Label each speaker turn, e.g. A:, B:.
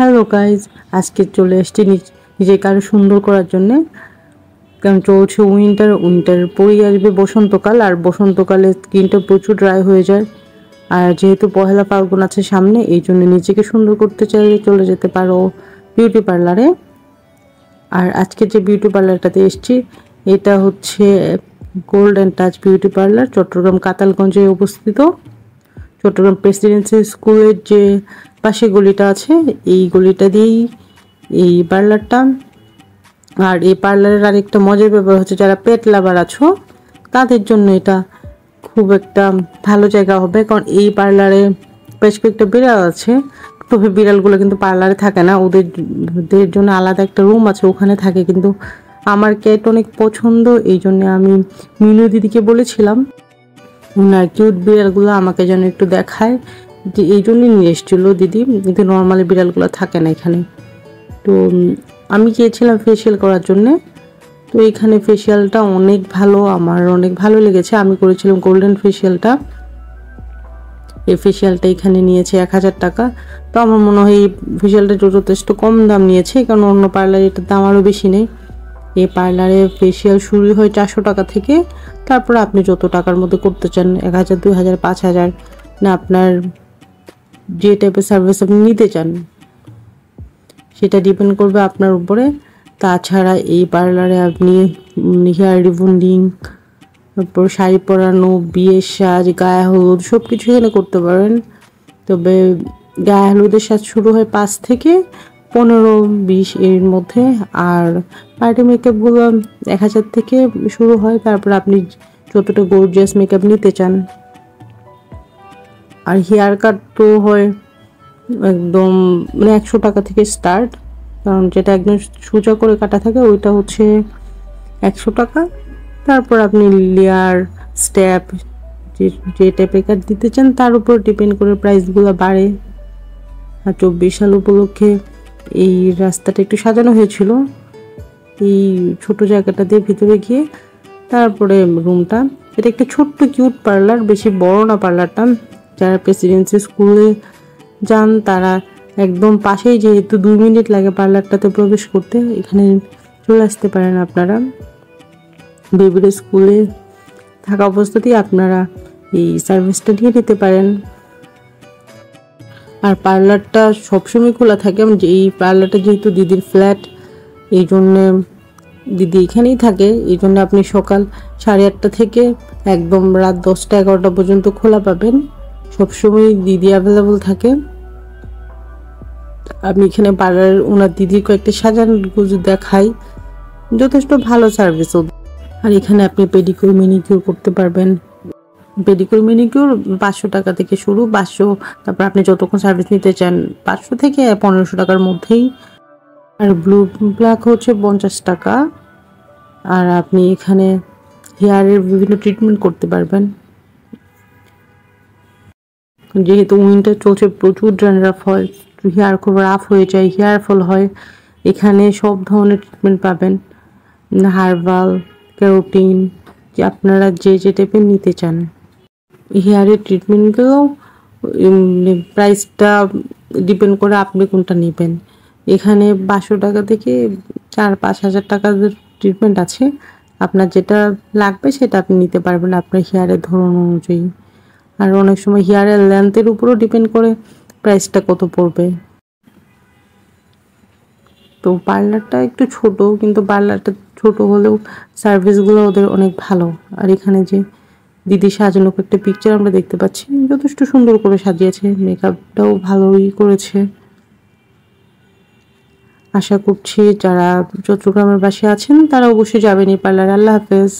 A: Hello guys, আজকে চলে এসেছি নিজেকে আরো সুন্দর করার জন্যে। কারণ চলছে উইন্টার পরেই আসবে বসন্তকাল, আর বসন্তকালে স্কিনটা প্রচুর ড্রাই হয়ে যায়। আর যেহেতু পহেলা ফাল্গুন আছে সামনে, এই জন্য নিজেকে সুন্দর করতে চাইলে চলে যেতে পারো বিউটি পার্লারে। আর আজকে যে বিউটি পার্লারটাতে এসেছি এটা হচ্ছে golden touch beauty parlour, Chittagong কাতালগঞ্জে অবস্থিত। চট্টগ্রাম প্রেসিডেন্সি স্কুলের যে পাশে গলিটা আছে, এই গলিটা দিয়েই এই পার্লারটা। আর এই পার্লারের আরেকটা মজার ব্যাপার হচ্ছে, যারা পেট লাভার আছো তাদের জন্য এটা খুব একটা ভালো জায়গা হবে। কারণ এই পার্লারে বেশ কয়েকটা বিড়াল আছে, তবে বিড়ালগুলো কিন্তু পার্লারে থাকে না, ওদের জন্য আলাদা একটা রুম আছে, ওখানে থাকে। কিন্তু আমার ক্যাট অনেক পছন্দ, এই জন্য আমি মিনু দিদিকে বলেছিলাম ওনার কিউট বিড়ালগুলো আমাকে যেন একটু দেখায়, যে এই জন্যই নিয়ে এসেছিলো দিদি। কিন্তু নর্মালি বিড়ালগুলো থাকে না এখানে। তো আমি গিয়েছিলাম ফেসিয়াল করার জন্যে। তো এখানে ফেসিয়ালটা অনেক ভালো, আমার অনেক ভালো লেগেছে। আমি করেছিলাম গোল্ডেন ফেসিয়ালটা। এই ফেসিয়ালটা এখানে নিয়েছে 1000 টাকা। তো আমার মনে হয় এই ফেসিয়ালটা যথেষ্ট কম দাম নিয়েছে, কারণ অন্য পার্লারে এটার দাম আরও বেশি নেই। এই পার্লারে ফেসিয়াল শুরু হয় 400 টাকা থেকে। তারপর আপনি যত টাকার মধ্যে করতে চান, 1000, 2000, 5000, না আপনার যে টাইপের সার্ভিস আপনি নিতে চান সেটা ডিপেন্ড করবে আপনার উপরে। তাছাড়া এই পার্লারে আপনি হেয়ার রিবন্ডিং, তারপর শাড়ি পরানো, বিয়ের সাজ, গায়ে হলুদ সব কিছু এখানে করতে পারেন। তবে গায়ে হলুদের সাজ শুরু হয় 5 থেকে 15-20 এর মধ্যে, আর পার্টি মেকআপগুলো 1000 থেকে শুরু হয়। তারপর আপনি যতটা গর্জিয়াস মেকআপ নিতে চান। আর হেয়ার কাট তো হয় একদম 100 টাকা থেকে স্টার্ট, কারণ যেটা একদম সোজা করে কাটা থাকে ওইটা হচ্ছে 100 টাকা। তারপর আপনি লেয়ার, স্টেপ, যে টাইপের কাট দিতে চান তার উপর ডিপেন্ড করে প্রাইসগুলো বাড়ে। আর 24 সাল উপলক্ষে এই রাস্তাটা একটু সাজানো হয়েছিল এই ছোট জায়গাটা দিয়ে ভিতরে গিয়ে। তারপরে রুমটা, এটা একটা ছোট্ট কিউট পার্লার, বেশি বড় না পার্লারটা। যারা প্রেসিডেন্সি স্কুলে যান তারা একদম পাশেই, যেহেতু 2 মিনিট লাগে পার্লারটাতে প্রবেশ করতে, এখানে চলে আসতে পারেন আপনারা। বেবির স্কুলে থাকা অবস্থাতেই আপনারা এই সার্ভিসটা নিয়ে নিতে পারেন। আর পার্লারটা সবসময় খোলা থাকে। এই পার্লারটা যেহেতু দিদির ফ্ল্যাট, এই জন্যে দিদি এখানেই থাকে। এই জন্য আপনি সকাল 8:30 থেকে একদম রাত 10টা-11টা পর্যন্ত খোলা পাবেন। সবসময় দিদি অ্যাভেলেবল থাকে। আমি এখানে পার্লার ওনার দিদির কয়েকটা সাজানো গুজু দেখাই, যথেষ্ট ভালো সার্ভিস। আর এখানে আপনি পেডিকিউর, ম্যানিকিউর করতে পারবেন। পেডিকিউর, ম্যানিকিউর 500 টাকা থেকে শুরু, 500। তারপর আপনি যতক্ষণ সার্ভিস নিতে চান 500 থেকে 1500 টাকার মধ্যেই। আর ব্লু ব্ল্যাক হচ্ছে 50 টাকা। আর আপনি এখানে হেয়ারের বিভিন্ন ট্রিটমেন্ট করতে পারবেন। যেহেতু উইন্টার চলছে, প্রচুর ড্যান্ড্রাফ হয়, হেয়ার খুব রাফ হয়ে যায়, হেয়ার ফল হয়, এখানে সব ধরনের ট্রিটমেন্ট পাবেন। হার্বাল, ক্যারোটিন, যে আপনারা যে টাইপের নিতে চান। হেয়ারের ট্রিটমেন্টগুলো প্রাইসটা ডিপেন্ড করে আপনি কোনটা নেবেন। এখানে 500 টাকা থেকে 4-5 হাজার টাকার ট্রিটমেন্ট আছে। আপনার যেটা লাগবে সেটা আপনি নিতে পারবেন আপনার হেয়ারের ধরন অনুযায়ী। আর অনেক সময় হেয়ারের লেন্থের উপরও ডিপেন্ড করে প্রাইসটা কত পড়বে। তো পার্লারটা একটু ছোট, কিন্তু পার্লারটা ছোট হলেও সার্ভিসগুলো ওদের অনেক ভালো। আর এখানে যে দিদি সাজানো একটা পিকচার আমরা দেখতে পাচ্ছি, যথেষ্ট সুন্দর করে সাজিয়েছে, মেকআপটাও ভালোই করেছে। আশা করছি যারা চট্টগ্রামের বাসী আছেন তারা অবশ্যই যাবেন এই পার্লারে। আল্লাহ হাফেজ।